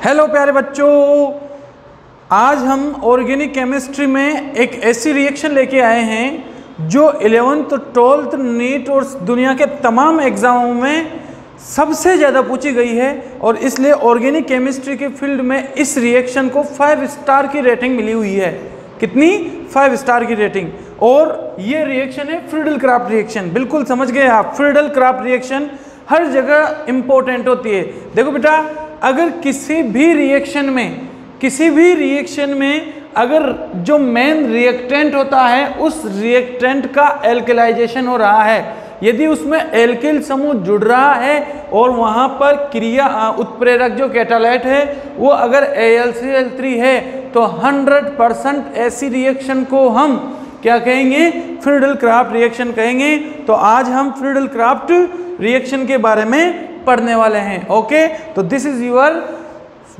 Hello प्यारे बच्चों, आज हम ऑर्गेनिक केमिस्ट्री में एक ऐसी रिएक्शन लेके आए हैं जो 11th 12th नीट और दुनिया के तमाम एग्जामों में सबसे ज़्यादा पूछी गई है और इसलिए ऑर्गेनिक केमिस्ट्री के फील्ड में इस रिएक्शन को 5 स्टार की रेटिंग मिली हुई है। कितनी? 5 स्टार की रेटिंग। और ये रिएक्शन है फ्रीडल क्राफ्ट रिएक्शन। बिल्कुल समझ गए आप, फ्रीडल क्राफ्ट रिएक्शन हर जगह इंपॉर्टेंट होती है। देखो बेटा, अगर किसी भी रिएक्शन में अगर जो मेन रिएक्टेंट होता है उस रिएक्टेंट का एल्कलाइजेशन हो रहा है, यदि उसमें एल्किल समूह जुड़ रहा है और वहां पर क्रिया उत्प्रेरक जो कैटालाइट है वो अगर AlCl3 है तो 100% ऐसी रिएक्शन को हम क्या कहेंगे? फ्रीडल क्राफ्ट रिएक्शन कहेंगे। तो आज हम फ्रीडल क्राफ्ट रिएक्शन के बारे में पढ़ने वाले हैं। ओके, तो this is your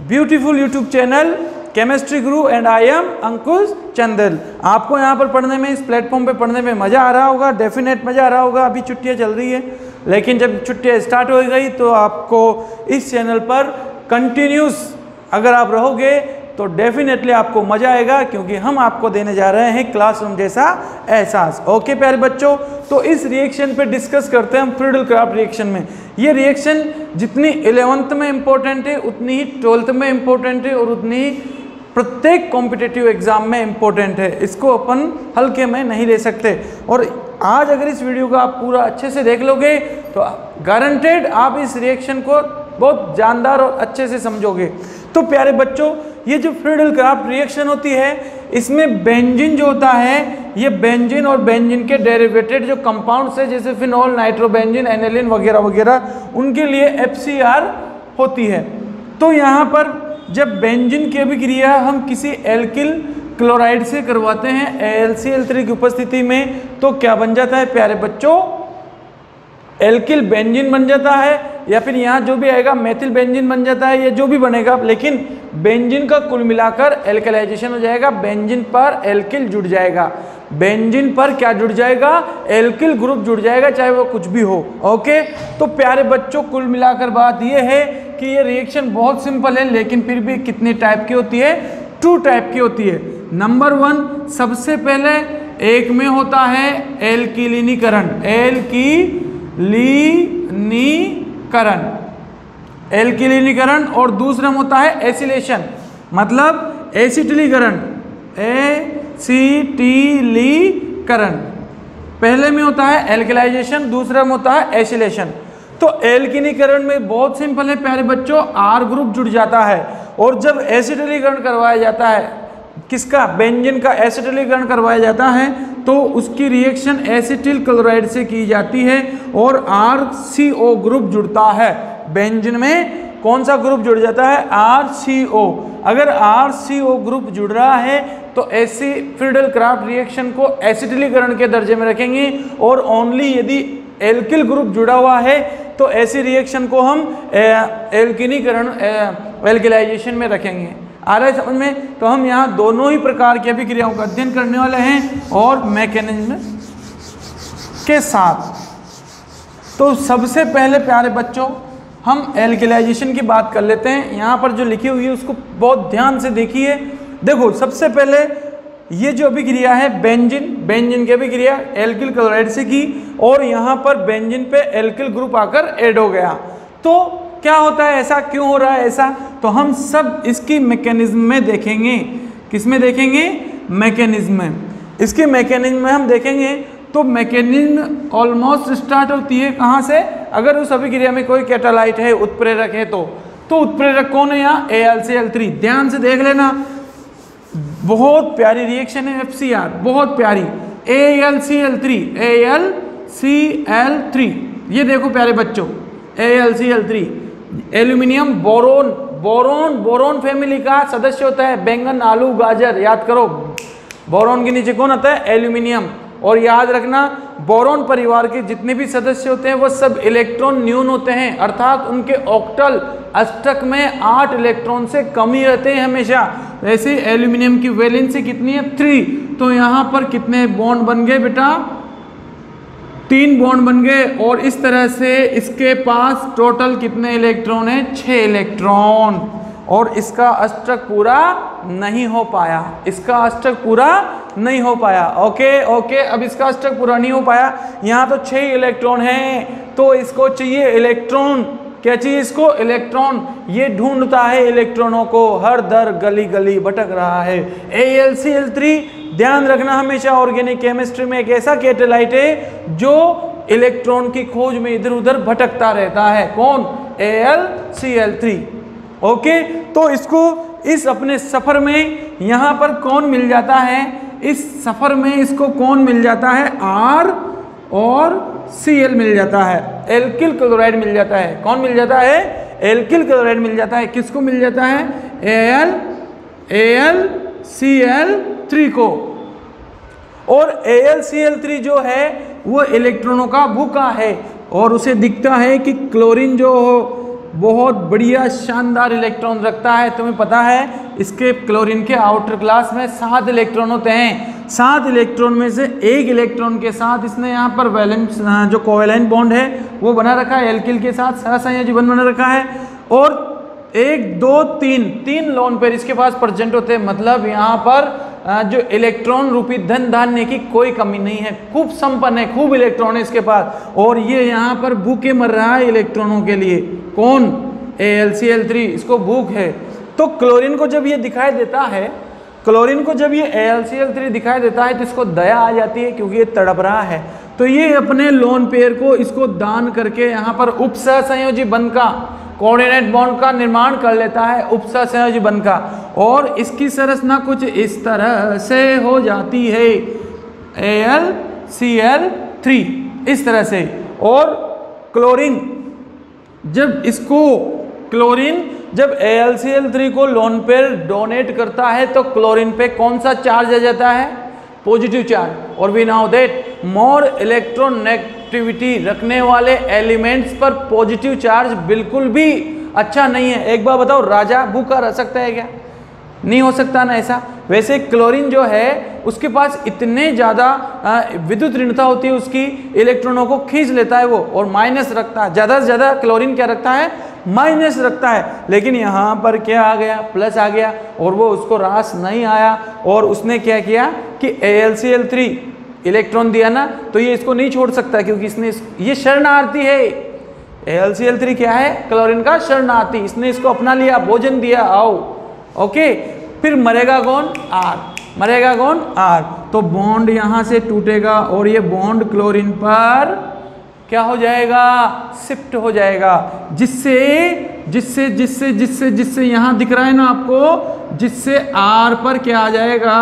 beautiful YouTube channel chemistry Guru and I am अंकुश चंदेल। आपको यहाँ पर पढ़ने में, इस प्लेटफॉर्म पे पढ़ने में मज़ा आ रहा होगा, डेफिनेट मज़ा आ रहा होगा। अभी छुट्टियाँ चल रही है, लेकिन जब छुट्टियाँ स्टार्ट हो गई तो आपको इस चैनल पर कंटिन्यूस अगर आप रहोगे तो डेफिनेटली आपको मजा आएगा, क्योंकि हम आपको देने जा रहे हैं क्लासरूम जैसा एहसास। ओके प्यारे बच्चों, तो इस रिएक्शन पे डिस्कस करते हैं हम फ्रीडल क्राफ्ट रिएक्शन में। ये रिएक्शन जितनी 11th में इंपॉर्टेंट है उतनी ही 12th में इंपॉर्टेंट है और उतनी ही प्रत्येक कॉम्पिटिटिव एग्जाम में इंपॉर्टेंट है। इसको अपन हल्के में नहीं ले सकते। और आज अगर इस वीडियो को आप पूरा अच्छे से देख लोगे तो गारंटेड आप इस रिएक्शन को बहुत जानदार और अच्छे से समझोगे। तो प्यारे बच्चों, ये जो फ्रीडल क्राफ्ट रिएक्शन होती है इसमें बेंजीन जो होता है, ये बेंजीन और बेंजीन के डेरिवेटेड जो कंपाउंड्स है जैसे फिनॉल, नाइट्रोबेंजीन, एनिलीन वगैरह वगैरह, उनके लिए FCR होती है। तो यहाँ पर जब बेंजीन की अभिक्रिया हम किसी एल्किल क्लोराइड से करवाते हैं AlCl3 की उपस्थिति में, तो क्या बन जाता है प्यारे बच्चों? एल्किल बेंजीन बन जाता है, या फिर यहाँ जो भी आएगा मेथिल बेंजीन बन जाता है, या जो भी बनेगा, लेकिन बेंजीन का कुल मिलाकर एल्कलाइजेशन हो जाएगा। बेंजीन पर एल्किल जुड़ जाएगा, बेंजीन पर क्या जुड़ जाएगा? एल्किल ग्रुप जुड़ जाएगा, चाहे वो कुछ भी हो। ओके, तो प्यारे बच्चों, कुल मिलाकर बात ये है कि ये रिएक्शन बहुत सिंपल है, लेकिन फिर भी कितने टाइप की होती है? 2 टाइप की होती है। नंबर 1, सबसे पहले एक में होता है एल्किलिनीकरण, एल्किलिनीकरण, और दूसरा में होता है एसिलेशन, मतलब एसिटिलीकरण, एसिटिलीकरण। पहले में होता है एल्कलाइजेशन, दूसरा में होता है एसिलेशन। तो एल्किलीकरण में बहुत सिंपल है प्यारे बच्चों, R ग्रुप जुड़ जाता है, और जब एसिटिलीकरण करवाया जाता है, किसका? बेंजीन का एसिटिलीकरण करवाया जाता है, तो उसकी रिएक्शन एसिटिल क्लोराइड से की जाती है और RCO ग्रुप जुड़ता है। बेंजीन में कौन सा ग्रुप जुड़ जाता है? RCO। अगर RCO ग्रुप जुड़ रहा है तो ऐसी फ्रीडल क्राफ्ट रिएक्शन को एसिटिलीकरण के दर्जे में रखेंगे, और ओनली यदि एल्किल ग्रुप जुड़ा हुआ है तो ऐसी रिएक्शन को हम एल्किनीकरण, एल्कलाइजेशन में रखेंगे। आ रहा है समझ में? तो हम यहाँ दोनों ही प्रकार की अभिक्रियाओं का अध्ययन करने वाले हैं और मैकेनिज्म के साथ। तो सबसे पहले प्यारे बच्चों हम एल्कलाइजेशन की बात कर लेते हैं। यहाँ पर जो लिखी हुई है उसको बहुत ध्यान से देखिए। देखो, सबसे पहले ये जो अभिक्रिया है बेंजीन की अभिक्रिया एल्किल क्लोराइड से की, और यहाँ पर बेंजीन पे एल्किल ग्रुप आकर ऐड हो गया। तो क्या होता है, ऐसा क्यों हो रहा है? ऐसा तो हम सब इसकी मैकेनिज्म में देखेंगे। किस में देखेंगे? मैकेनिज्म में। इसकी मैकेनिज्म में हम देखेंगे तो मैकेनिज्म ऑलमोस्ट स्टार्ट होती है कहाँ से? अगर उस अभिक्रिया में कोई कैटालाइट है, उत्प्रेरक है, तो उत्प्रेरक कौन है यहाँ? AlCl3। ध्यान से देख लेना, बहुत प्यारी रिएक्शन है FCR, बहुत प्यारी। AlCl3, ये देखो प्यारे बच्चों, AlCl3 एल्यूमिनियम बोरोन फैमिली का सदस्य होता है। बैंगन, आलू, गाजर, याद करो, बोरोन के नीचे कौन आता है? एल्यूमिनियम। और याद रखना, बोरोन परिवार के जितने भी सदस्य होते हैं वो सब इलेक्ट्रॉन न्यून होते हैं, अर्थात उनके ऑक्टल अष्टक में 8 इलेक्ट्रॉन से कम ही रहते हैं हमेशा। वैसे एल्यूमिनियम की वैलेंसी कितनी है? 3। तो यहाँ पर कितने बॉन्ड बन गए बेटा? 3 बॉन्ड बन गए और इस तरह से इसके पास टोटल कितने इलेक्ट्रॉन है? 6 इलेक्ट्रॉन। और इसका अष्टक पूरा नहीं हो पाया, इसका अष्टक पूरा नहीं हो पाया। ओके, अब इसका अष्टक पूरा नहीं हो पाया। यहाँ तो 6 इलेक्ट्रॉन हैं, तो इसको चाहिए इलेक्ट्रॉन। क्या चाहिए इसको? इलेक्ट्रॉन। ये ढूंढता है इलेक्ट्रॉनों को, हर दर गली गली भटक रहा है। AlCl3 ध्यान रखना हमेशा, ऑर्गेनिक केमिस्ट्री में एक ऐसा कैटालाइट है जो इलेक्ट्रॉन की खोज में इधर उधर भटकता रहता है। कौन? AlCl3। ओके, तो इसको इस अपने सफर में यहां पर कौन मिल जाता है? इस सफर में इसको कौन मिल जाता है? R और Cl मिल जाता है, एल्किल क्लोराइड मिल जाता है। कौन मिल जाता है? एल्किल क्लोराइड मिल जाता है। किसको मिल जाता है? AlCl3 को। और AlCl3 जो है वो इलेक्ट्रॉनों का भूखा है, और उसे दिखता है कि क्लोरीन जो बहुत बढ़िया शानदार इलेक्ट्रॉन रखता है। तुम्हें पता है इसके क्लोरीन के आउटर क्लास में 7 इलेक्ट्रॉन होते हैं। 7 इलेक्ट्रॉन में से 1 इलेक्ट्रॉन के साथ इसने यहाँ पर वैलेंस जो कोवेलेंट बॉन्ड है वो बना रखा है, एल्किल के साथ सहसंयोजी बंध बना रखा है। और 1 2 3 लोन पेयर इसके पास प्रेजेंट होते हैं। मतलब यहाँ पर जो इलेक्ट्रॉन रूपी धन धान्य की कोई कमी नहीं है, खूब संपन्न है, खूब इलेक्ट्रॉन है इसके पास। और ये यहाँ पर भूखे मर रहा है इलेक्ट्रॉनों के लिए। कौन? AlCl3, इसको भूख है। तो क्लोरीन को जब ये दिखाई देता है, क्लोरीन को जब ये AlCl3 दिखाई देता है तो इसको दया आ जाती है, क्योंकि ये तड़प रहा है। तो ये अपने लोन पेयर को इसको दान करके यहाँ पर उपसहसंयोजी बंध का, कोऑर्डिनेट बॉन्ड का निर्माण कर लेता है, उपसहसंयोजी बंध का। और इसकी संरचना कुछ इस तरह से हो जाती है, AlCl3 इस तरह से। और क्लोरीन जब AlCl3 को लोन पेयर डोनेट करता है तो क्लोरीन पे कौन सा चार्ज आ जाता है? Positive charge. और we now that more electron negativity रखने वाले एलिमेंट्स पर पॉजिटिव चार्ज बिल्कुल भी अच्छा नहीं है। एक बार बताओ, राजा भूखा रह सकता है क्या? नहीं हो सकता ना ऐसा। वैसे क्लोरीन जो है उसके पास इतने ज़्यादा विद्युत ऋणता होती है, उसकी इलेक्ट्रॉनों को खींच लेता है वो, और माइनस रखता है। ज़्यादा से ज़्यादा क्लोरीन क्या रखता है? माइनस रखता है। लेकिन यहाँ पर क्या आ गया? प्लस आ गया, और वो उसको रास नहीं आया। और उसने क्या किया कि AlCl3 इलेक्ट्रॉन दिया ना, तो ये इसको नहीं छोड़ सकता, क्योंकि इसने ये शरणार्थी है। AlCl3 क्या है? क्लोरीन का शरणार्थी। इसने इसको अपना लिया, भोजन दिया, आओ। ओके, फिर मरेगा कौन? R। मरेगा कौन? R। तो बॉन्ड यहां से टूटेगा और ये बॉन्ड क्लोरीन पर क्या हो जाएगा? शिफ्ट हो जाएगा। जिससे जिससे जिससे जिससे जिससे यहां दिख रहा है ना आपको, जिससे R पर क्या आ जाएगा?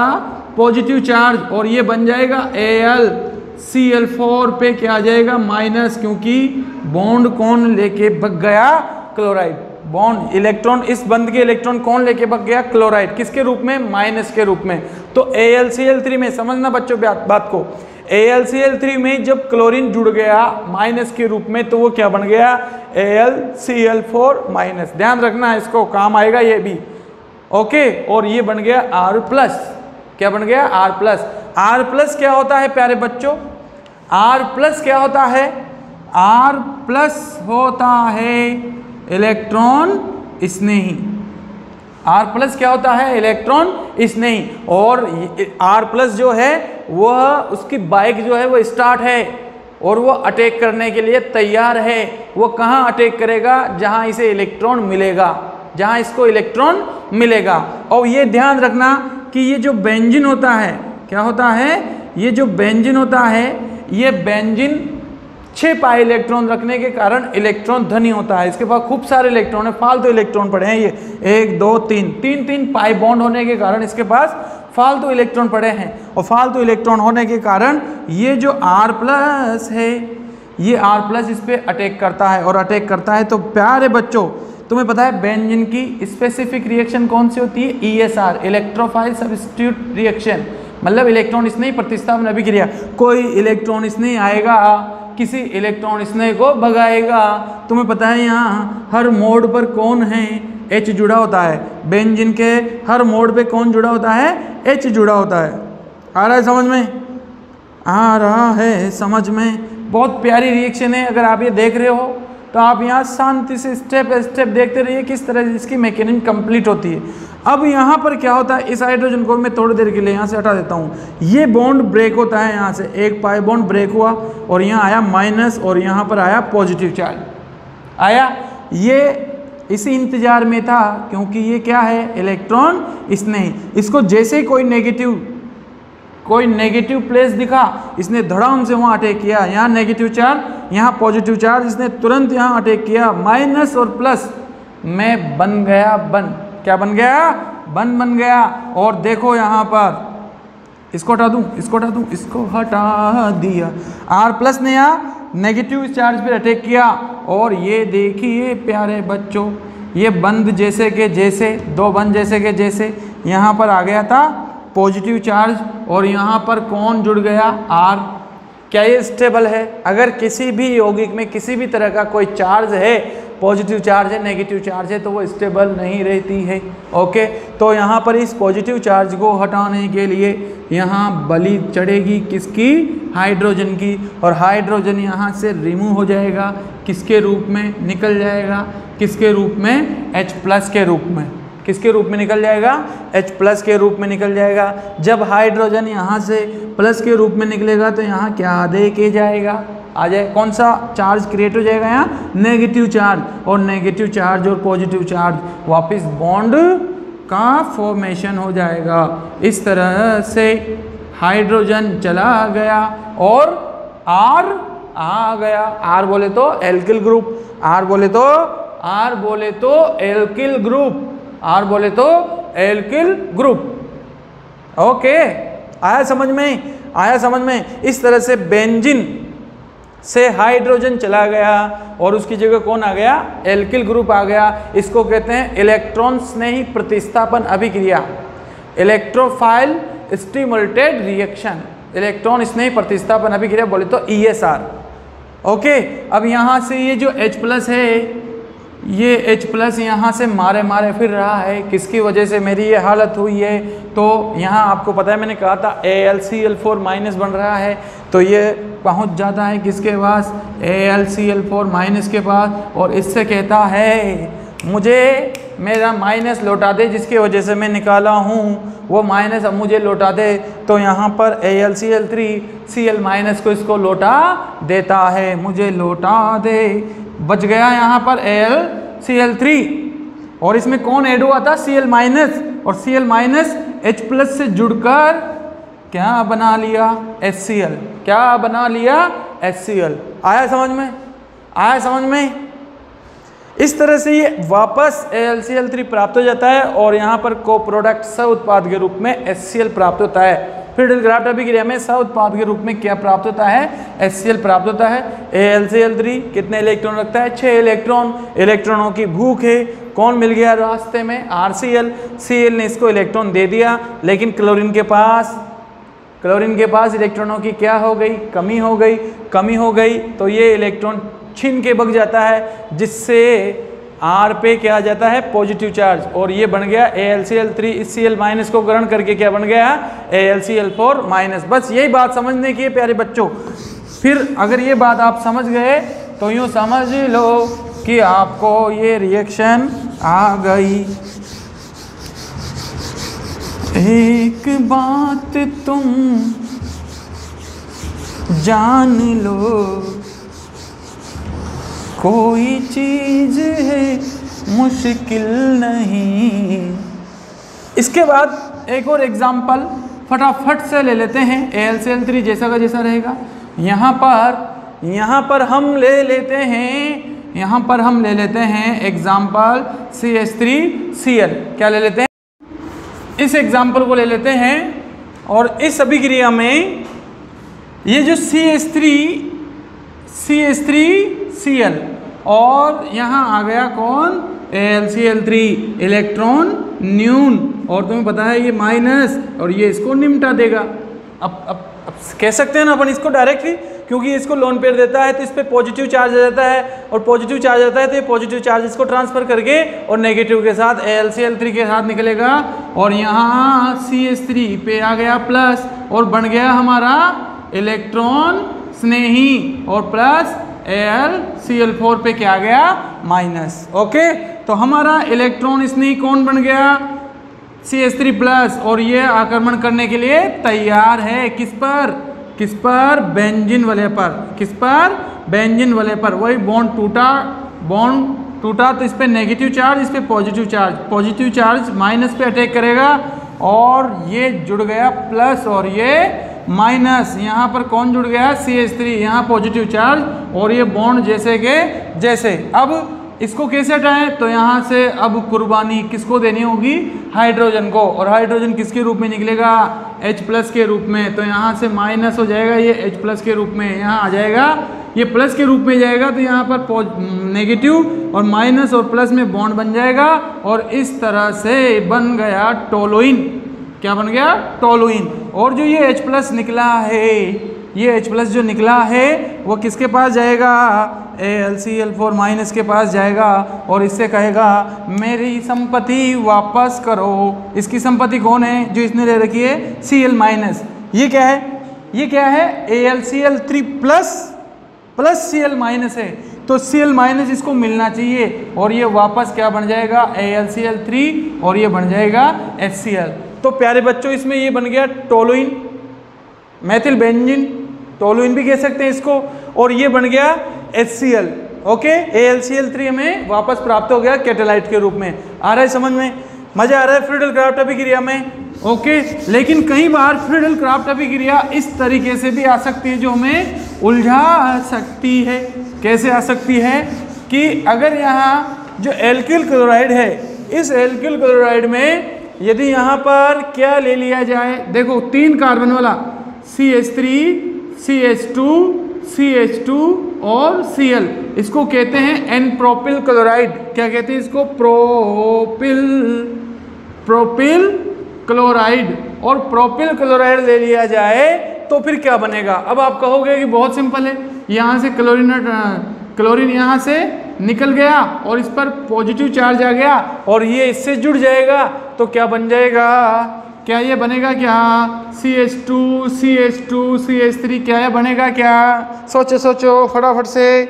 पॉजिटिव चार्ज, और ये बन जाएगा AlCl4 पे क्या आ जाएगा? माइनस, क्योंकि बॉन्ड कौन लेके भाग गया? क्लोराइड। बॉन्ड इलेक्ट्रॉन, इस बंध के इलेक्ट्रॉन कौन लेके भाग गया? क्लोराइड। किसके रूप में? माइनस के रूप में। तो AlCl3 में, समझना बच्चों बात को, AlCl3 में जब क्लोरीन जुड़ गया माइनस के रूप में, तो वो क्या बन गया? AlCl4 minus. ध्यान रखना, इसको काम आएगा ये भी। ओके, और ये बन गया R+। क्या बन गया? R+। R+ क्या होता है प्यारे बच्चों? R+ क्या होता है? R+ होता है इलेक्ट्रॉन स्नेही। R+ क्या होता है? इलेक्ट्रॉन स्नेही। और R+ जो है वह, उसकी बाइक जो है वो स्टार्ट है, और वो अटैक करने के लिए तैयार है। वो कहाँ अटैक करेगा? जहाँ इसे इलेक्ट्रॉन मिलेगा, जहाँ इसको इलेक्ट्रॉन मिलेगा। और ये ध्यान रखना कि ये जो बेंजीन होता है, क्या होता है? ये जो बेंजीन होता है, ये बेंजीन 6 पाई इलेक्ट्रॉन रखने के कारण इलेक्ट्रॉन धनी होता है। इसके पास खूब सारे इलेक्ट्रॉन है, फालतू इलेक्ट्रॉन पड़े हैं। ये 1 2 3 पाई बॉन्ड होने के कारण इसके पास फालतू इलेक्ट्रॉन पड़े हैं। और फालतू इलेक्ट्रॉन होने के कारण ये जो R+ है, ये R+ इस पर अटैक करता है। और अटैक करता है तो प्यारे बच्चों, तुम्हें पता है बेंजीन की स्पेसिफिक रिएक्शन कौन सी होती है? ESR, electrophile substitute reaction. मतलब इलेक्ट्रॉन स्नेही प्रतिस्थापन अभिक्रिया। कोई इलेक्ट्रॉन स्नेही आएगा, किसी इलेक्ट्रॉन स्नेही को भगाएगा। तुम्हें पता है यहाँ हर मोड पर कौन है? H जुड़ा होता है। बेंजीन के हर मोड पे कौन जुड़ा होता है? H जुड़ा होता है। आ रहा है समझ में? आ रहा है समझ में? बहुत प्यारी रिएक्शन है। अगर आप ये देख रहे हो तो आप यहाँ शांति से स्टेप स्टेप देखते रहिए किस तरह इसकी मैकेनिज्म कंप्लीट होती है। अब यहाँ पर क्या होता है, इस हाइड्रोजन को मैं थोड़ी देर के लिए यहाँ से हटा देता हूँ। ये बॉन्ड ब्रेक होता है, यहाँ से एक पाई बॉन्ड ब्रेक हुआ और यहाँ आया माइनस और यहाँ पर आया पॉजिटिव चार्ज आया। ये इसी इंतजार में था क्योंकि ये क्या है, इलेक्ट्रॉन। इसको जैसे ही कोई नेगेटिव प्लेस दिखा, इसने धड़ाम से वहाँ अटैक किया। यहाँ नेगेटिव चार्ज, यहाँ पॉजिटिव चार्ज, इसने तुरंत यहाँ अटैक किया। माइनस और प्लस में बन गया बन, क्या बन गया, बन गया। और देखो यहाँ पर इसको हटा दूँ, इसको हटा दूँ, इसको हटा दिया। R प्लस ने यहाँ नेगेटिव चार्ज पर अटैक किया और ये देखिए प्यारे बच्चों, ये बंद जैसे के जैसे, दो बंद जैसे के जैसे यहाँ पर आ गया था पॉजिटिव चार्ज और यहाँ पर कौन जुड़ गया, R। क्या ये स्टेबल है? अगर किसी भी यौगिक में किसी भी तरह का कोई चार्ज है, पॉजिटिव चार्ज है, नेगेटिव चार्ज है, तो वो स्टेबल नहीं रहती है। ओके, तो यहाँ पर इस पॉजिटिव चार्ज को हटाने के लिए यहाँ बलि चढ़ेगी किसकी, हाइड्रोजन की। और हाइड्रोजन यहाँ से रिमूव हो जाएगा, किसके रूप में निकल जाएगा, किसके रूप में, H+ के रूप में। किसके रूप में निकल जाएगा, H+ के रूप में निकल जाएगा। जब हाइड्रोजन यहाँ से प्लस के रूप में निकलेगा तो यहाँ क्या दे के जाएगा, आ जाए, कौन सा चार्ज क्रिएट हो जाएगा, यहाँ नेगेटिव चार्ज। और नेगेटिव चार्ज और पॉजिटिव चार्ज वापस बॉन्ड का फॉर्मेशन हो जाएगा। इस तरह से हाइड्रोजन चला गया और R आ गया। R बोले तो एल्किल ग्रुप, R बोले तो एल्किल ग्रुप, R बोले तो एल्किल ग्रुप। ओके, आया समझ में, आया समझ में। इस तरह से बेंजीन से हाइड्रोजन चला गया और उसकी जगह कौन आ गया, एल्किल ग्रुप आ गया। इसको कहते हैं इलेक्ट्रॉन स्नेही प्रतिस्थापन अभिक्रिया, इलेक्ट्रोफाइल स्टिमुलेटेड रिएक्शन, इलेक्ट्रॉन स्नेही प्रतिस्थापन अभिक्रिया बोले तो ESR। ओके, अब यहाँ से ये जो H+ है, ये H+ यहाँ से मारे फिर रहा है। किसकी वजह से मेरी ये हालत हुई है, तो यहाँ आपको पता है मैंने कहा था AlCl4- बन रहा है, तो ये पहुँच जाता है किसके पास, AlCl4- के पास। और इससे कहता है मुझे मेरा माइनस लौटा दे, जिसकी वजह से मैं निकाला हूँ वो माइनस अब मुझे लौटा दे। तो यहाँ पर AlCl3Cl- को इसको लौटा देता है, मुझे लौटा दे। बच गया यहाँ पर AlCl3 और इसमें कौन ऐड हुआ था, Cl-, और Cl- H+ से जुड़कर क्या बना लिया, HCl। क्या बना लिया, HCl। आया समझ में, आया समझ में। इस तरह से ये वापस AlCl3 प्राप्त हो जाता है और यहाँ पर को प्रोडक्ट सह उत्पाद के रूप में HCl प्राप्त होता है। फ्रीडल-ग्राफ्ट अभिक्रिया में सह उत्पाद के रूप में क्या प्राप्त होता है, HCl प्राप्त होता है। AlCl3 कितने इलेक्ट्रॉन रखता है, 6 इलेक्ट्रॉन। इलेक्ट्रॉनों की भूख है, कौन मिल गया रास्ते में, RCl। Cl ने इसको इलेक्ट्रॉन दे दिया, लेकिन क्लोरीन के पास इलेक्ट्रॉनों की क्या हो गई, कमी हो गई। तो ये इलेक्ट्रॉन छीन के भग जाता है, जिससे R पे क्या आ जाता है, पॉजिटिव चार्ज। और ये बन गया AlCl3, इस Cl- को ग्रहण करके क्या बन गया, AlCl4-। बस यही बात समझने की है प्यारे बच्चों। फिर अगर ये बात आप समझ गए तो यूँ समझ लो कि आपको ये रिएक्शन आ गई। एक बात तुम जान लो, कोई चीज है मुश्किल नहीं। इसके बाद एक और एग्जाम्पल फटाफट से ले लेते हैं। AlCl3 जैसा का जैसा रहेगा। यहाँ पर हम ले लेते हैं एग्जाम्पल CH3Cl। क्या ले लेते हैं, इस एग्जाम्पल को ले लेते हैं। और इस अभिक्रिया में ये जो CH3Cl और यहाँ आ गया कौन, AlCl3, इलेक्ट्रॉन न्यून। और तुम्हें पता है ये माइनस, और ये इसको निमटा देगा। अब कह सकते हैं ना अपन इसको डायरेक्टली, क्योंकि इसको लोन पेयर देता है तो इस पर पॉजिटिव चार्ज आ जाता है, और पॉजिटिव चार्ज आता है तो ये पॉजिटिव चार्ज इसको ट्रांसफर करके और नेगेटिव के साथ AlCl3 के साथ निकलेगा। और यहाँ CH3 पे आ गया प्लस और बन गया हमारा इलेक्ट्रॉन स्नेही, और प्लस AlCl4 पे क्या आ गया माइनस। ओके, तो हमारा इलेक्ट्रॉन स्नेही कौन बन गया CH3 प्लस, और ये आक्रमण करने के लिए तैयार है किस पर, किस पर, बेंजीन वाले पर, किस पर, बेंजीन वाले पर। वही बॉन्ड टूटा तो इस पे नेगेटिव चार्ज, इस पे पॉजिटिव चार्ज माइनस पे अटैक करेगा और ये जुड़ गया प्लस और ये माइनस। यहाँ पर कौन जुड़ गया CH3, यहाँ पॉजिटिव चार्ज और ये बॉन्ड जैसे के जैसे। अब इसको कैसे हटाएं, तो यहाँ से अब कुर्बानी किसको देनी होगी, हाइड्रोजन को, और हाइड्रोजन किसके रूप में निकलेगा H प्लस के रूप में। तो यहाँ से माइनस हो जाएगा, ये H प्लस के रूप में यहाँ आ जाएगा, ये प्लस के रूप में जाएगा, तो यहाँ पर नेगेटिव और माइनस और प्लस में बॉन्ड बन जाएगा और इस तरह से बन गया टोलुइन। क्या बन गया, टोलुइन। और जो ये H प्लस निकला है, ये H प्लस जो निकला है वो किसके पास जाएगा, AlCl4 माइनस के पास जाएगा और इससे कहेगा मेरी संपत्ति वापस करो। इसकी संपत्ति कौन है, जो इसने ले रखी है Cl माइनस। ये क्या है, ये क्या है AlCl3 प्लस Cl माइनस है, तो Cl माइनस इसको मिलना चाहिए और ये वापस क्या बन जाएगा AlCl3 और ये बन जाएगा HCl। तो प्यारे बच्चों इसमें ये बन गया टोलुइन, मैथिल बेंजीन, टोलुइन भी कह सकते हैं इसको, और ये बन गया HCl। ओके, AlCl3 हमें वापस प्राप्त हो गया कैटालाइट के रूप में। आ रहा है समझ में, मजा आ रहा है फ्रीडल क्राफ्ट अभिक्रिया में। ओके, लेकिन कई बार फ्रीडल क्राफ्ट अभिक्रिया इस तरीके से भी आ सकती है जो हमें उलझा सकती है। कैसे आ सकती है कि अगर यहाँ जो एल्किल क्लोराइड है, इस एल्किल क्लोराइड में यदि यहाँ पर क्या ले लिया जाए, देखो 3 कार्बन वाला CH3, CH2, CH2 और Cl, इसको कहते हैं एन प्रोपिल क्लोराइड। क्या कहते हैं इसको, प्रोपिल क्लोराइड। और प्रोपिल क्लोराइड ले लिया जाए तो फिर क्या बनेगा। अब आप कहोगे कि बहुत सिंपल है, यहाँ से क्लोरीन यहाँ से निकल गया और इस पर पॉजिटिव चार्ज आ गया और ये इससे जुड़ जाएगा, तो क्या बन जाएगा, क्या ये बनेगा क्या CH2, CH2, CH3, क्या ये बनेगा क्या, सोचो फटाफट से,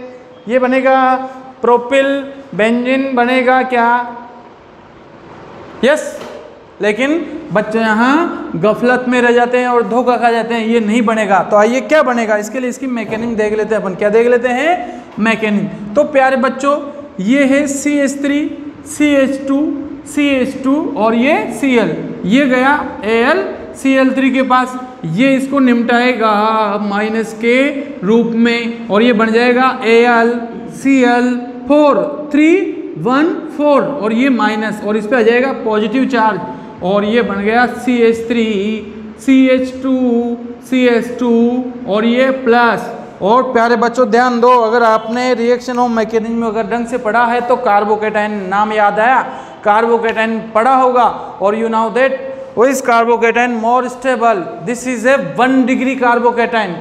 ये बनेगा प्रोपिल बेंजीन बनेगा क्या, यस। लेकिन बच्चे यहाँ गफलत में रह जाते हैं और धोखा खा जाते हैं, ये नहीं बनेगा। तो आइए क्या बनेगा, इसके लिए इसकी मैकेनिज्म देख लेते हैं अपन। क्या देख लेते हैं, मैकेनिज्म। तो प्यारे बच्चों ये है CH3, CH2, CH2 और ये Cl, ये गया AlCl3 के पास, ये इसको निपटाएगा माइनस के रूप में और ये बन जाएगा AlCl4 314 और ये माइनस और इस पे आ जाएगा पॉजिटिव चार्ज और ये बन गया CH3, CH2, CH2 और ये प्लस। और प्यारे बच्चों ध्यान दो, अगर आपने रिएक्शन ऑफ मैकेनिज्म अगर ढंग से पढ़ा है तो कार्बोकेटाइन नाम याद आया, कार्बोकेटाइन पढ़ा होगा। और यू नाउ दैट वो is carbocation more stable, this is a 1 degree carbocation.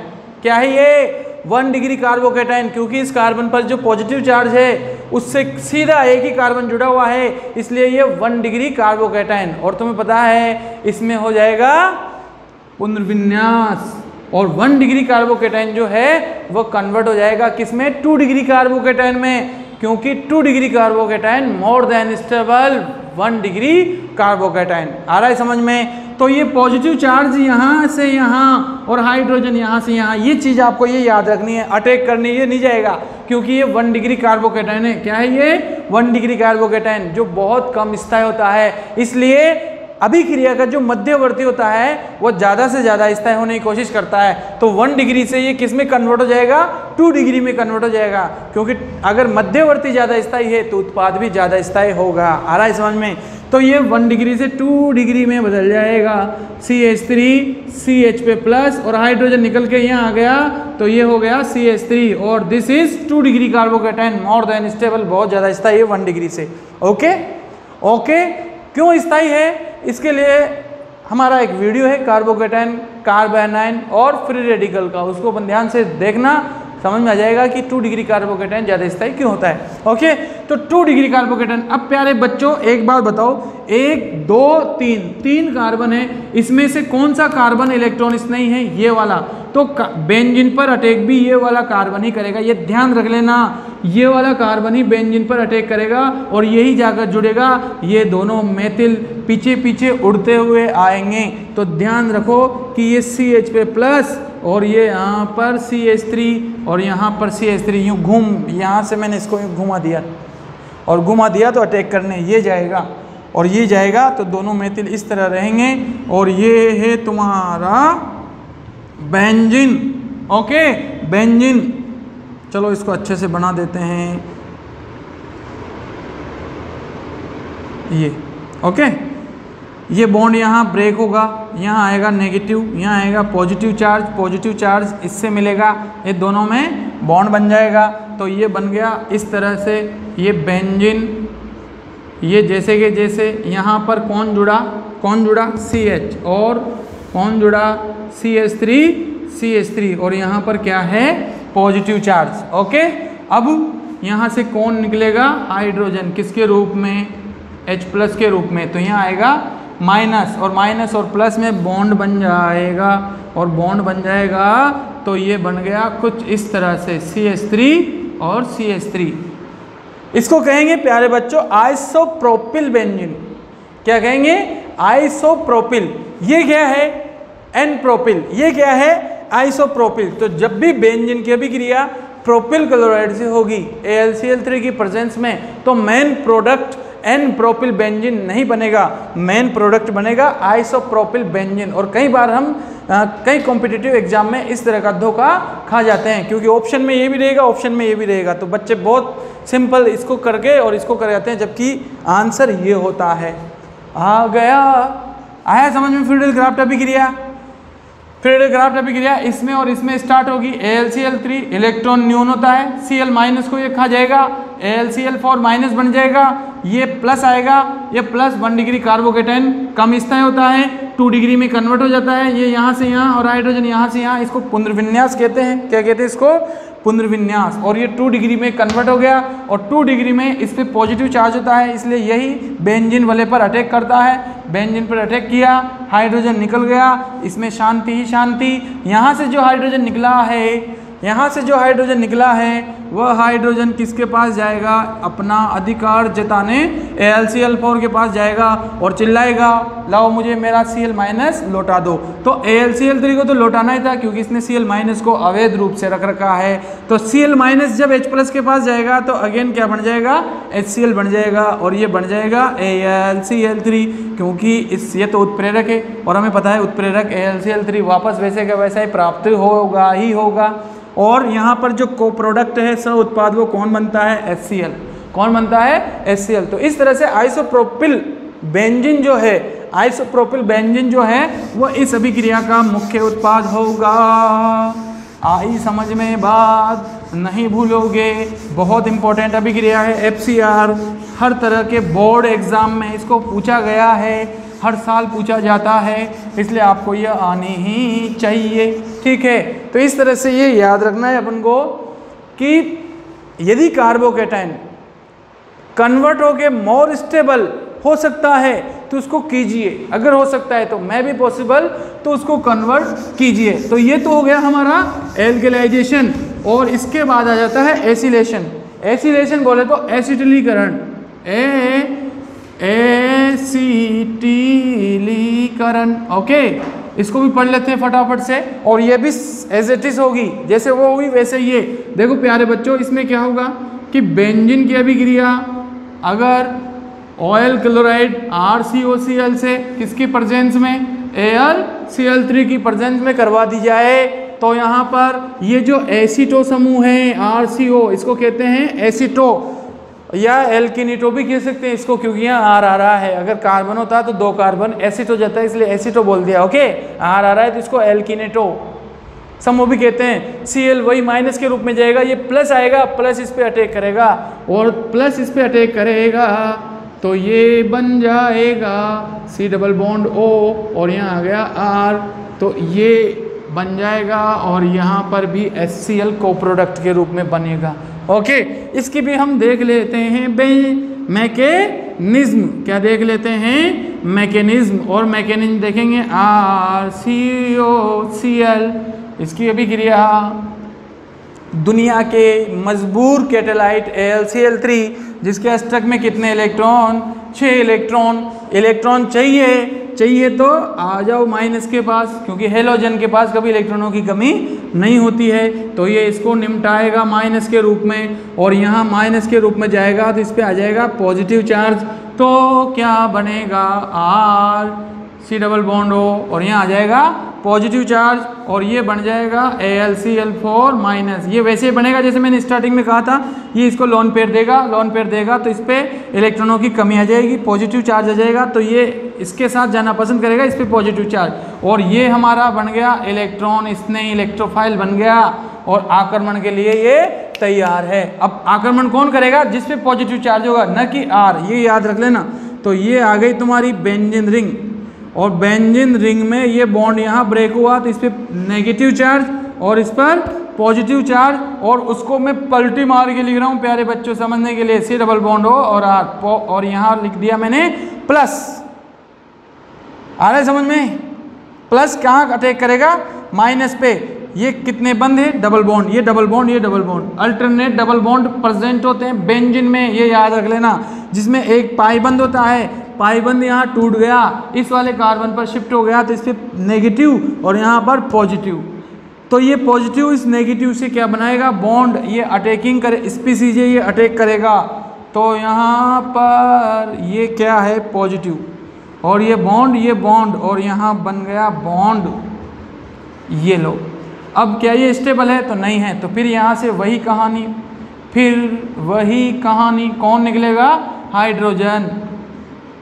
क्या है ये 1 डिग्री कार्बोकेटाइन, क्योंकि इस कार्बन पर जो पॉजिटिव चार्ज है उससे सीधा एक ही कार्बन जुड़ा हुआ है, इसलिए ये 1 डिग्री कार्बोकेटाइन। और तुम्हें पता है इसमें हो जाएगा पुनर्विन्यास और 1 डिग्री कार्बोकेटाइन जो है वो कन्वर्ट हो जाएगा किसमें, 2 डिग्री कार्बोकेटाइन में, क्योंकि 2 degree carbocation more than stable 1 degree carbocation. आ रहा है समझ में। तो ये पॉजिटिव चार्ज यहाँ से यहाँ और हाइड्रोजन यहाँ से यहाँ, ये चीज़ आपको ये याद रखनी है, अटैक करनी ये नहीं जाएगा, क्योंकि ये 1 डिग्री कार्बोकेटाइन है। क्या है ये 1 डिग्री कार्बोकेटाइन जो बहुत कम स्थायी होता है, इसलिए अभिक्रिया का जो मध्यवर्ती होता है वो ज़्यादा से ज़्यादा स्थायी होने की कोशिश करता है। तो 1 डिग्री से ये किस में कन्वर्ट हो जाएगा, 2 डिग्री में कन्वर्ट हो जाएगा, क्योंकि अगर मध्यवर्ती ज़्यादा स्थायी है तो उत्पाद भी ज़्यादा स्थायी होगा। आ रहा है समझ में। तो ये 1 डिग्री से 2 डिग्री में बदल जाएगा, CH3 CH पे प्लस और हाइड्रोजन निकल के यहाँ आ गया तो ये हो गया CH3 और this is 2 degree carbocation more than stable, बहुत ज़्यादा स्थायी है 1 डिग्री से। ओके ओके, क्यों स्थायी है इसके लिए हमारा एक वीडियो है कार्बोकेटाइन, कार्बोनाइन और फ्री रेडिकल का, उसको अपन ध्यान से देखना, समझ में आ जाएगा कि 2 डिग्री कार्बोकेटाइन ज़्यादा स्थायी क्यों होता है। ओके, तो 2 डिग्री कार्बोकेटाइन। अब प्यारे बच्चों एक बात बताओ, 1 2 3 कार्बन है, इसमें से कौन सा कार्बन इलेक्ट्रॉन स्नेही है, ये वाला। तो बेंजीन पर अटैक भी ये वाला कार्बन ही करेगा, ये ध्यान रख लेना, ये वाला कार्बन ही बेंजीन पर अटैक करेगा और यही जाकर जुड़ेगा। ये दोनों मेथिल पीछे पीछे उड़ते हुए आएंगे। तो ध्यान रखो कि ये CH पे प्लस और ये यहाँ पर CH3 और यहाँ पर CH3 यूँ यहाँ से मैंने इसको यूँ घुमा दिया और घुमा दिया तो अटैक करने ये जाएगा और ये जाएगा, तो दोनों मेथिल इस तरह रहेंगे और ये है तुम्हारा बेंजीन। Okay, benzene. चलो इसको अच्छे से बना देते हैं ये। ओके, ये बॉन्ड यहाँ ब्रेक होगा, यहाँ आएगा नेगेटिव, यहाँ आएगा पॉजिटिव चार्ज इससे मिलेगा, ये दोनों में बॉन्ड बन जाएगा। तो ये बन गया इस तरह से ये बेंजीन। ये जैसे कि जैसे यहाँ पर कौन जुड़ा CH और कौन जुड़ा CH3 और यहाँ पर क्या है पॉजिटिव चार्ज। ओके, अब यहाँ से कौन निकलेगा हाइड्रोजन, किसके रूप में H+ के रूप में। तो यहाँ आएगा माइनस और प्लस में बॉन्ड बन जाएगा और बॉन्ड बन जाएगा तो ये बन गया कुछ इस तरह से CH3 और CH3। इसको कहेंगे प्यारे बच्चों आइसोप्रोपिल बेंजीन। क्या कहेंगे आइसोप्रोपिल। ये क्या है एन प्रोपिल, ये क्या है आइसोप्रोपिल। तो जब भी बेंजीन की अभिक्रिया प्रोपिल क्लोराइड से होगी AlCl3 की प्रेजेंस में तो main product N propyl benzene नहीं बनेगा, मेन प्रोडक्ट बनेगा आइसोप्रोपिल बेंजीन। और कई बार हम कई कॉम्पिटिटिव एग्जाम में इस तरह का धोखा खा जाते हैं क्योंकि ऑप्शन में ये भी रहेगा ऑप्शन में ये भी रहेगा, तो बच्चे बहुत सिंपल इसको करके और इसको कर जाते हैं जबकि आंसर ये होता है। आ गया, आया समझ में। फ्रीडल क्राफ्ट अभिक्रिया, फ्रीडल क्राफ्ट अभिक्रिया इसमें और इसमें स्टार्ट होगी। AlCl3 इलेक्ट्रॉन न्यून होता है, Cl- को ये खा जाएगा, AlCl4- बन जाएगा, ये प्लस आएगा, ये प्लस 1 डिग्री कार्बोकेटाइन कम स्थायी होता है, 2 डिग्री में कन्वर्ट हो जाता है, ये यहाँ से यहाँ और हाइड्रोजन यहाँ से यहाँ, इसको पुनर्विन्यास कहते हैं। क्या कहते हैं इसको पुनर्विन्यास। और ये 2 डिग्री में कन्वर्ट हो गया और 2 डिग्री में इस पर पॉजिटिव चार्ज होता है, इसलिए यही बेंजीन वाले पर अटैक करता है। बेंजीन पर अटैक किया, हाइड्रोजन निकल गया, इसमें शांति ही शांति। यहाँ से जो हाइड्रोजन निकला है, यहाँ से जो हाइड्रोजन निकला है वह हाइड्रोजन किसके पास जाएगा, अपना अधिकार जताने AlCl4 के पास जाएगा और चिल्लाएगा लाओ मुझे मेरा Cl- लौटा दो। तो AlCl3 को तो लौटाना ही था क्योंकि इसने Cl- को अवैध रूप से रख रखा है। तो Cl- जब H+ के पास जाएगा तो अगेन क्या बन जाएगा HCl बन जाएगा और ये बन जाएगा AlCl3 क्योंकि ये तो उत्प्रेरक है और हमें पता है उत्प्रेरक AlCl3 वापस वैसे का वैसा ही प्राप्त होगा ही होगा। और यहाँ पर जो को प्रोडक्ट है सह उत्पाद वो कौन बनता है HCl। कौन बनता है HCl। तो इस तरह से आइसोप्रोपिल बेंजीन जो है, आइसोप्रोपिल बेंजीन जो है वो इस अभिक्रिया का मुख्य उत्पाद होगा। आई समझ में बात, नहीं भूलोगे, बहुत इंपॉर्टेंट अभिक्रिया है। FCR हर तरह के बोर्ड एग्जाम में इसको पूछा गया है, हर साल पूछा जाता है, इसलिए आपको यह आनी ही चाहिए। ठीक है, तो इस तरह से ये याद रखना है अपन को कि यदि कार्बोकेटाइन कन्वर्ट होके मोर स्टेबल हो सकता है तो उसको कीजिए, अगर हो सकता है तो मैं भी पॉसिबल तो उसको कन्वर्ट कीजिए। तो ये तो हो गया हमारा एल्केलाइजेशन और इसके बाद आ जाता है एसिलेशन। एसिलेशन बोले तो एसिटिलीकरण, एसिटिलीकरण। ओके, इसको भी पढ़ लेते हैं फटाफट से और ये भी एज इट इज होगी, जैसे वो हुई वैसे ये। देखो प्यारे बच्चों, इसमें क्या होगा कि बेंजीन की अभिक्रिया अगर ऑयल क्लोराइड RCOCl से किसकी प्रेजेंस में AlCl3 की प्रेजेंस में करवा दी जाए तो यहाँ पर ये जो एसीटो समूह है RCO, इसको कहते हैं एसीटो या एल्किनीटो भी कह सकते हैं इसको, क्योंकि यहाँ R आ रहा है। अगर कार्बन होता तो 2 कार्बन एसिड हो जाता है, इसलिए एसिटो बोल दिया। ओके, R आ रहा है तो इसको एल्किनेटो समूह भी कहते हैं। Cl वही माइनस के रूप में जाएगा, ये प्लस आएगा, प्लस इस पे अटैक करेगा और प्लस इस पे अटैक करेगा तो ये बन जाएगा C डबल बॉन्ड O और यहाँ आ गया R, तो ये बन जाएगा और यहाँ पर भी HCl को प्रोडक्ट के रूप में बनेगा। ओके, इसकी भी हम देख लेते हैं मैकेनिज्म। क्या देख लेते हैं मैकेनिज्म, और मैकेनिज्म देखेंगे RCOCl इसकी अभी क्रिया दुनिया के मजबूर कैटालाइट AlCl3 जिसके अष्टक में कितने इलेक्ट्रॉन, 6 इलेक्ट्रॉन चाहिए तो आ जाओ माइनस के पास, क्योंकि हेलोजन के पास कभी इलेक्ट्रॉनों की कमी नहीं होती है। तो ये इसको निपटाएगा माइनस के रूप में, और यहाँ माइनस के रूप में जाएगा तो इस पर आ जाएगा पॉजिटिव चार्ज। तो क्या बनेगा, R C double bond O, और यहाँ आ जाएगा पॉजिटिव चार्ज, और ये बन जाएगा AlCl4 माइनस। ये वैसे ही बनेगा जैसे मैंने स्टार्टिंग में कहा था, ये इसको लोन पेयर देगा तो इस पर इलेक्ट्रॉनों की कमी आ जाएगी, पॉजिटिव चार्ज आ जाएगा, तो ये इसके साथ जाना पसंद करेगा, इस पर पॉजिटिव चार्ज, और ये हमारा बन गया इलेक्ट्रॉन, इसने इलेक्ट्रोफाइल बन गया और आक्रमण के लिए ये तैयार है। अब आक्रमण कौन करेगा, जिस पे पॉजिटिव चार्ज होगा, न कि R, ये याद रख लेना। तो ये आ गई तुम्हारी बेंजीन रिंग, और बेंजीन रिंग में ये बॉन्ड यहाँ ब्रेक हुआ तो इस पर नेगेटिव चार्ज और इस पर पॉजिटिव चार्ज, और उसको मैं पलटी मार के लिख रहा हूँ प्यारे बच्चों समझने के लिए, C डबल बॉन्ड O और R, और यहाँ लिख दिया मैंने प्लस। आ रहा है समझ में, प्लस कहाँ अटैक करेगा, माइनस पे। ये कितने बंद है, डबल बॉन्ड, ये डबल बॉन्ड, ये double bond, alternate double bond present होते हैं बेंजीन में, ये याद रख लेना। जिसमें एक पाई बंद होता है, पाई बंद यहाँ टूट गया, इस वाले कार्बन पर शिफ्ट हो गया तो इस पर नेगेटिव और यहाँ पर पॉजिटिव, तो ये पॉजिटिव इस नेगेटिव से क्या बनाएगा, बॉन्ड, ये अटैकिंग करे, स्पीसीज ये अटैक करेगा। तो यहाँ पर ये क्या है, पॉजिटिव, और ये बॉन्ड और यहाँ बन गया बॉन्ड, ये लो। अब क्या ये स्टेबल है, तो नहीं है, तो फिर यहाँ से वही कहानी, कौन निकलेगा, हाइड्रोजन,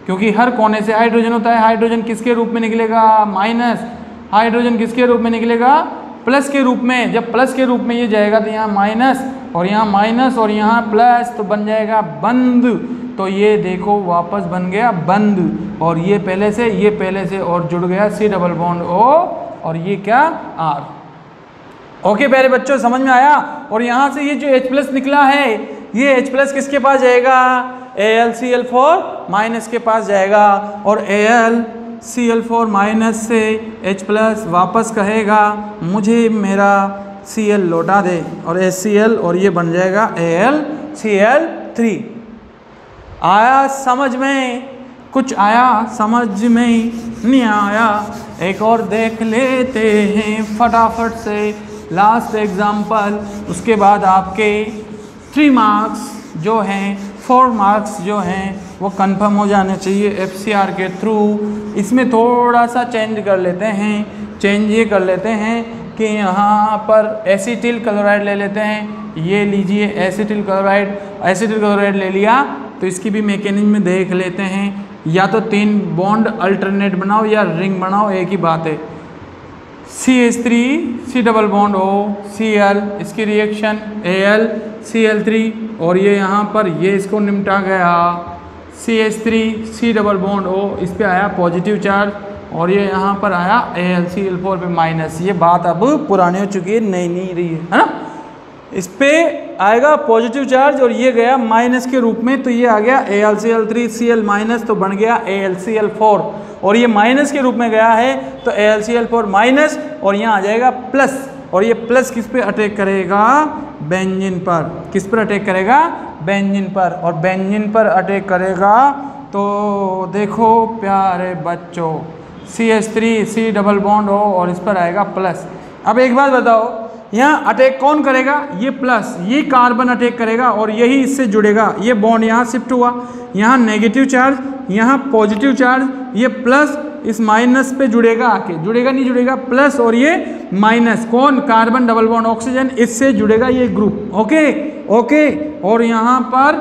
क्योंकि हर कोने से हाइड्रोजन होता है। हाइड्रोजन किसके रूप में निकलेगा, माइनस। हाइड्रोजन किसके रूप में निकलेगा, प्लस के रूप में। जब प्लस के रूप में ये जाएगा तो यहाँ माइनस और यहाँ प्लस, तो बन जाएगा बंद। तो ये देखो वापस बन गया बंद, और ये पहले से और जुड़ गया C डबल बॉन्ड O, और ये क्या, R। ओके प्यारे बच्चों, समझ में आया। और यहाँ से ये जो H प्लस निकला है, ये H प्लस किसके पास जाएगा, AlCl4 माइनस के पास जाएगा, और AlCl4 माइनस से H प्लस वापस कहेगा मुझे मेरा Cl लौटा दे, और HCl, और ये बन जाएगा AlCl3। आया समझ में, कुछ आया समझ में नहीं आया, एक और देख लेते हैं फटाफट से लास्ट एग्जाम्पल। उसके बाद आपके 3 मार्क्स जो हैं, 4 मार्क्स जो हैं वो कंफर्म हो जाने चाहिए FCR के थ्रू। इसमें थोड़ा सा चेंज कर लेते हैं, ये कर लेते हैं कि यहाँ पर एसिटिल क्लोराइड ले लेते हैं। ये लीजिए एसिटिल क्लोराइड ले लिया, तो इसकी भी मैकेनिज्म देख लेते हैं। या तो 3 बॉन्ड अल्टरनेट बनाओ या रिंग बनाओ, एक ही बात है। CH3 C double bond O Cl, इसकी रिएक्शन AlCl3, और ये यहाँ पर ये इसको निपटा गया, CH3 C double bond O, इस पे आया पॉजिटिव चार्ज, और ये यहाँ पर आया AlCl4 पे माइनस। ये बात अब पुरानी हो चुकी है, नई नहीं रही है ना। इस पे आएगा पॉजिटिव चार्ज और ये गया माइनस के रूप में, तो ये आ गया AlCl3 Cl माइनस, तो बन गया AlCl4, और ये माइनस के रूप में गया है तो AlCl4 माइनस, और यहाँ आ जाएगा प्लस, और ये प्लस किस पे अटैक करेगा, बेंजीन पर। किस पर अटैक करेगा, बेंजीन पर, और बेंजीन पर अटैक करेगा तो देखो प्यारे बच्चों, CH3 C double bond O, और इस पर आएगा प्लस। अब एक बात बताओ, यहाँ अटैक कौन करेगा, ये प्लस, ये कार्बन अटैक करेगा और यही इससे जुड़ेगा। ये बॉन्ड यहाँ शिफ्ट हुआ, यहाँ नेगेटिव चार्ज, यहाँ पॉजिटिव चार्ज, ये प्लस इस माइनस पे जुड़ेगा आके, जुड़ेगा नहीं जुड़ेगा, प्लस और ये माइनस, कौन, कार्बन डबल बॉन्ड ऑक्सीजन, इससे जुड़ेगा ये ग्रुप। ओके, और यहाँ पर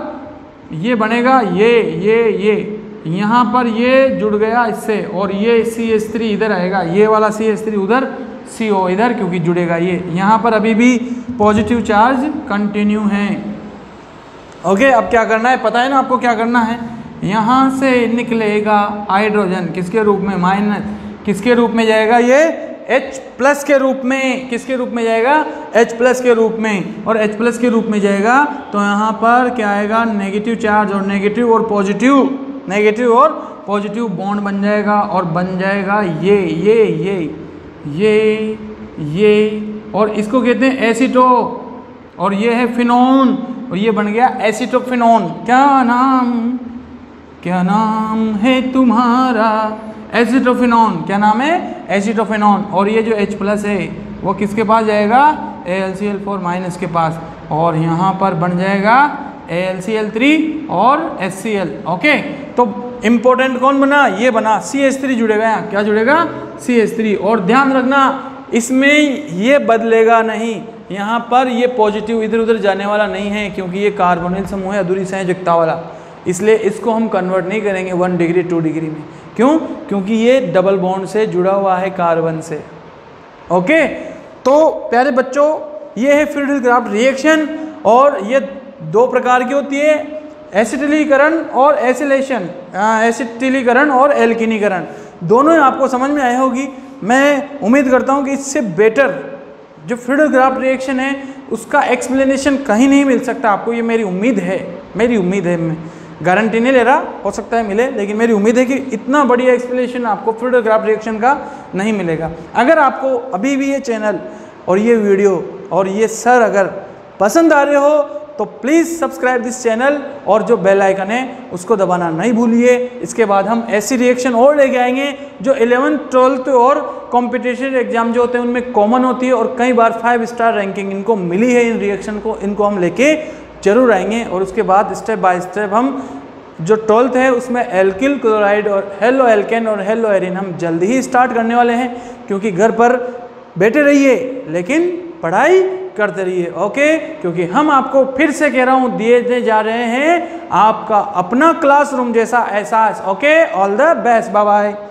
ये बनेगा, ये यहाँ पर ये जुड़ गया इससे, और ये CH3 इधर आएगा, ये वाला CH3 उधर, CO इधर, क्योंकि जुड़ेगा ये। यहाँ पर अभी भी पॉजिटिव चार्ज कंटिन्यू है। ओके, अब क्या करना है, पता है ना आपको क्या करना है। यहाँ से निकलेगा हाइड्रोजन, किसके रूप में, माइनस, किसके रूप में जाएगा, ये H प्लस के रूप में। किसके रूप में जाएगा, H प्लस के रूप में, और H प्लस के रूप में जाएगा तो यहाँ पर क्या आएगा, नेगेटिव चार्ज, और नेगेटिव और पॉजिटिव बॉन्ड बन जाएगा, और बन जाएगा ये और इसको कहते हैं एसीटो, और ये है फिनोन, और ये बन गया एसीटोफिनोन। क्या नाम है तुम्हारा? एसीटोफिनोन। क्या नाम है? एसीटोफिनोन। और ये जो H+ है वो किसके पास जाएगा? AlCl4- के पास, और यहाँ पर बन जाएगा AlCl3 और HCl। ओके, तो इंपॉर्टेंट कौन बना? ये बना, CH3 जुड़ेगा। क्या जुड़ेगा? CH3। और ध्यान रखना इसमें ये बदलेगा नहीं, यहाँ पर ये पॉजिटिव इधर उधर जाने वाला नहीं है, क्योंकि ये कार्बोनिल समूह है अधूरी संयोजकता वाला, इसलिए इसको हम कन्वर्ट नहीं करेंगे 1 डिग्री 2 डिग्री में। क्यों? क्योंकि ये डबल बॉन्ड से जुड़ा हुआ है कार्बन से। ओके, तो प्यारे बच्चों ये है फ्रीडल क्राफ्ट रिएक्शन, और ये 2 प्रकार की होती है, एसिटिलीकरण और एसिलेशन, एसिटिलीकरण और एल्किनीकरण। दोनों आपको समझ में आई होगी। मैं उम्मीद करता हूँ कि इससे बेटर जो फ्रीडल क्राफ्ट रिएक्शन है उसका एक्सप्लेनेशन कहीं नहीं मिल सकता आपको, ये मेरी उम्मीद है। मैं गारंटी नहीं ले रहा, हो सकता है मिले, लेकिन मेरी उम्मीद है कि इतना बढ़िया एक्सप्लेनेशन आपको फ्रीडल क्राफ्ट रिएक्शन का नहीं मिलेगा। अगर आपको अभी भी ये चैनल और ये वीडियो और ये सर अगर पसंद आ रहे हो तो प्लीज़ सब्सक्राइब दिस चैनल, और जो बेल आइकन है उसको दबाना नहीं भूलिए। इसके बाद हम ऐसी रिएक्शन और लेके आएंगे जो 11th 12th और कॉम्पिटिशन एग्जाम जो होते हैं उनमें कॉमन होती है, और कई बार 5 स्टार रैंकिंग इनको मिली है इन रिएक्शन को, इनको हम लेके जरूर आएंगे। और उसके बाद स्टेप बाय स्टेप हम जो 12th है उसमें एल्किल क्लोराइड और हेलो एल्केन और हेलो एरिन हम जल्दी ही स्टार्ट करने वाले हैं, क्योंकि घर पर बैठे रहिए लेकिन पढ़ाई करते रहिए। ओके, क्योंकि हम आपको फिर से कह रहा हूं दिए जा रहे हैं आपका अपना क्लासरूम जैसा एहसास। Okay, all the best, bye bye.